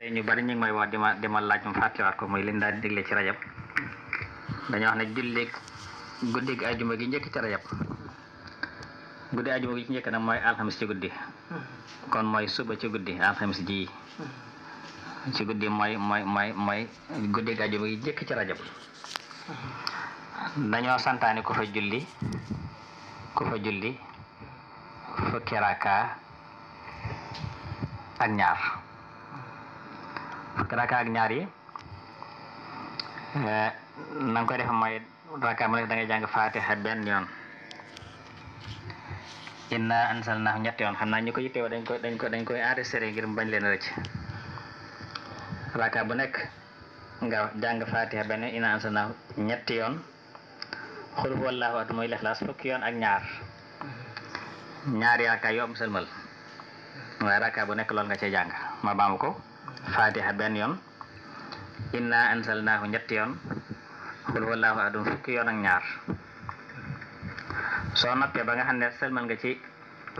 ñu bari ñu ngi may wax dima laaj mu fàttewaat ko muy liñ daal di digle ci rajab dañu wax ne julli guddi gi ajuma gi njëkk ci rajab guddi ajuma gi ci njëkk nag mooy alxamis ci guddi kon mooy suba ci guddi alxamis ji ci guddi mooy guddi gi ajuma gi njëkk ci rajab dañoo santaane ku fa julli fukki raka ak ñaar fukki raka ak ñaar yi na nga koy def mooy raka mu nekk da ngay jàng fatiha benn yoon inna anzalnahu ñetti yoon xam naa ñu ko yittewoo dañ koy enregistré ngir mu bañ leen rëcc raka bu nekk nga jàng fatiha benn yoon inna anzalnahu ñetti yoon xul huwallahu ahad muy lixlaas fukki yoon ak ñaari raka yoo am sëlmal waaye raka bu nekk loolu nga cay jàng ma baamu ko fatiha benn yoon inna anzalnahu ñetti yoon xul huwallahu ahad fukki yoon ak ñaar soo noppee ba nga xam ne sëlmal nga ci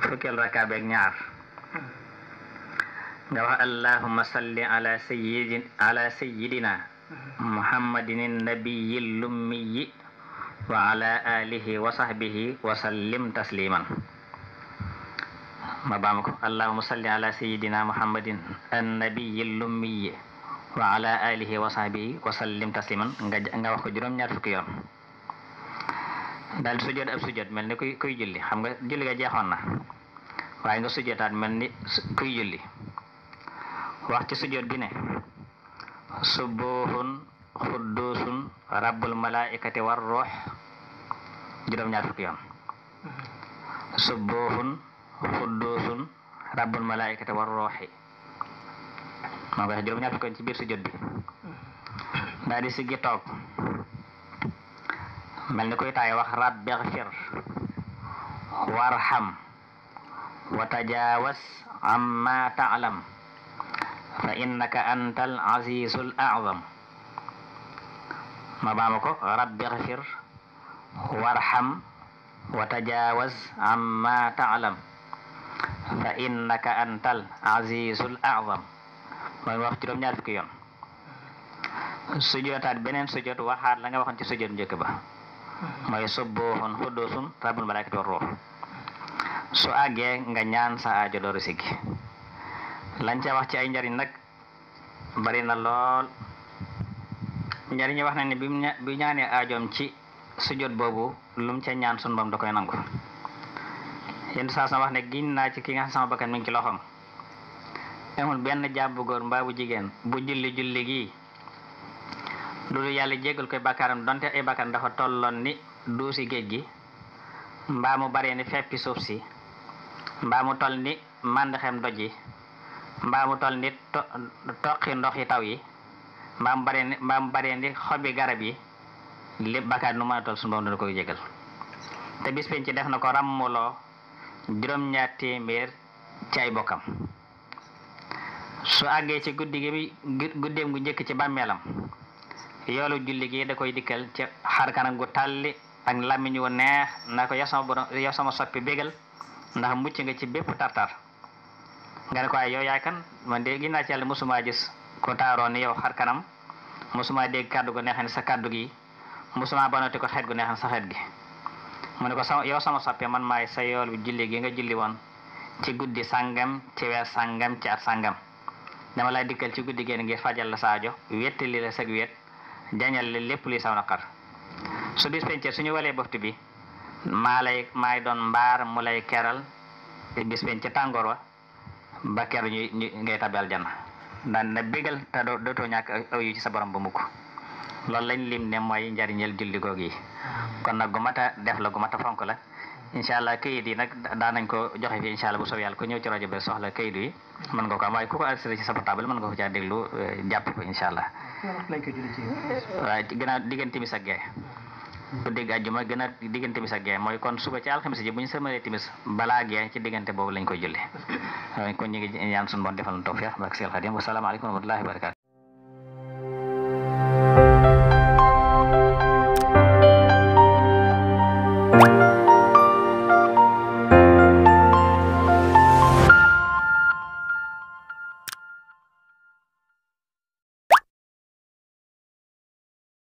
fukkeel raka beeg ñaar nga wax allahumma salli ala sayyidina muhammadin nabiyil ummiyi wa ala alihi wa sahbihi wa sallim tasliman ma baam ko allahumma salli ala sayyidina muhammadin annabiyil ummiyi wa ala alihi wa sahbihi wa sallim tasliman nga wax ko juróom-ñaar fukki yoon daal di sujjóot ab sujjóot mel ni kuy julli xam nga julli nga jeexoon na waaye nga sujjóotaat mel ni kuy julli wax ci sujjóot bi ne subuhun xuddusun rabbul malaikati war ruux juróom-ñaar fukki yoon subuhun xuddusun rabbul malaikati war ruuxi moo koy juróom-ñaar fukki yoon ci biir sujjóot bi daal di siggi toog mel ni koy taay wax rabbi xfir warham wa tajawas amma ta'lam fa innaka antal azizul a'zam ma baama ko rabbi xfir warham wa tajawaz amma ta'lam fa innaka antal azizul a'zam mooy wax juróom-ñaar fukki yoon sujootaat beneen sujoot waxaat la nga waxoon ci sujoot njëkk ba mooy subuhun xuddusun rabbul malaikati war ruux su àggee nga ñaan sa aajo dooru siggi lañ ca wax ci ay njariñ nag bari na lool njariñ wax na ne bi ñaanee aajoom ci sujjóot boobu lum ca ñaan sun bam da koy nangu yenn saa sama wax ne giñ naa ci ki nga xam sama bakkan mi ngi ci loxoom amul benn jaam bu góor mbaa bu jigéen bu julli gi loolu yàlla jéggal koy bàkkaaram donte ay bàkkaaram dafa tolloon ni duusi géej gi mbaa mu baree ni feppi suuf si mbaa mu toll ni màndaxem doj yi mbaa mu toll ni toqi ndox yi taw yi mbaa mu baree ni xobi garab yi lépp bàkkaar nu mën a toll suñu borom dana koy jégal te bis penc ci def na ko ràmmuloo juróom-ñaar téeméer ci ay bokkam su àggee ci guddeem gu njëkk ci bàmmeelam yoolu julli gi da koy dikkal ci xar kanam gu tàlli ak làmmiñ wu neex na ko yow sama soppi bégal ndax mucc nga ci bépp tartar nga ne ko waaye yow yaay kan man de ginnaaw ci yàlla mosuma gis ko taaroo ni yow xar kanam mosuma dégg kàddu gu neexee ni sa kàddu gi mosuma banoti ko xeet gu neexee sa xeet gi mu ne ko yow sama soppe man maay sa yoolu julli gi nga julli woon ci guddi sàngam ci weer sàngam ci at sàngam dama lay dikkal ci guddi génn ngir fajal la saajo wettali la sag wet jañal la lépp luy saw naqar su bis pencee suñu walee boftu bi maay doon mbaar mu lay keral bis pencee tàngoor wa ba keru ñu ngay tabbi aljanna daan na bégal te dootoo ñàkk aw yu ci sa borom ba mukk loolu lañ lim ne mooy njariñel julli googu yi kon nag gu mat a def la gu mat a fonk la incha allah kayit yi nag daan nañ ko joxe fi incha allah bu soobee yàlla ku ñëw ci rajo bi soxla kayit yi mën nga ko am waaye ku ko enregistré ci sa portable mën nga ko caa déglu jàpp ko incha allah waaye gën a diggante timis ak gee bu dégg àjjuma gën a diggante timis ak gee mooy kon suba ci alxamis ji bu ñu sëmalee timis balaa gee ci diggante boobu lañ koy julli kon ñu ngi ñaan suñu bon defal na tawfiq barke Seex Xaadim wasalaamaaleykum wa rahmatullahi wa barakaatu